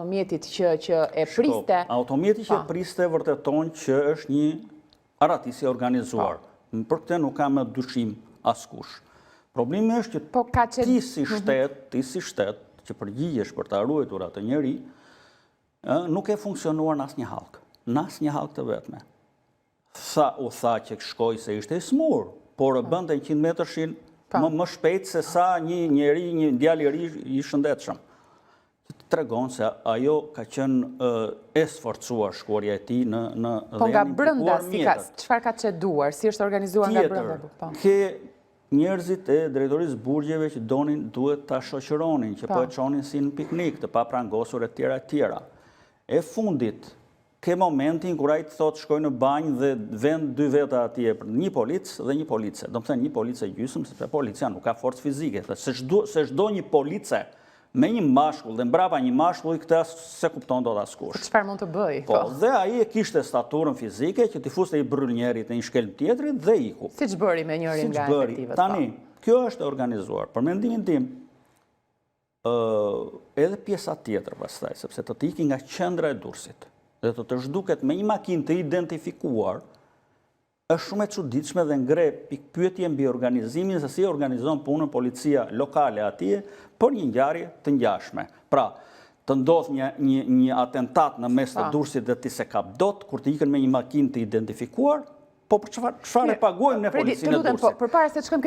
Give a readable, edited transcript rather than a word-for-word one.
automjetit që e priste... Automjeti që e priste vërteton që është një aratisje organizuar. Për këtë nuk ka më dyshim askush. Problemi është që ti si shtet, që përgjigjesh për të ruajtur atë njeri, nuk e funksionuar në asnjë hallk. Në asnjë hallk të vetme. U tha që shkoj se ishte i smur, por e bënte 100 metërshin më shpejt se sa një njeri, një djalë i ri i shëndetshëm. Tregon se ajo ka qenë e sforcuar shkuarja e tij në Po nga brenda, çfarë ka çeduar, si është organizuar nga brenda? Ke njerëzit e drejtorisë burgjeve që duhet ta shoqëronin, që po e çonin si në piknik, të paprangosur e tjera. E fundit, ke momentin kur ai thotë shkoj në banjë dhe vend 2 veta atje, një polic dhe një police. Do të thënë një police gjysmë, sepse policia nuk ka forcë fizike. Se çdo një police me një mashkull dhe mbrapa një mashkull, këtë se kupton dot askush. Çfarë mund të bëj? Po, dhe ai e kishte staturën fizike që t'i fuste i bryll njerit në një shkelm tjetrit dhe iku. Siç bëri me njërin nga efektivët. Tani, kjo është organizuar. Për mendimin tim, edhe pjesa tjetër pastaj, sepse të iki nga qendra e Durrësit dhe të zhduket me një makinë të identifikuar, është shumë e çuditshme dhe ngre pikpyetje mbi organizimin se si organizon punën policia lokale atje për një ngjarje të ngjashme. Pra, të ndodh një atentat në mes të Durrësit dhe ti se kap dot, kur të ikën me një makinë të identifikuar, po për çfarë e paguajmë në policinë e Durrësit? Përpara se të shkojmë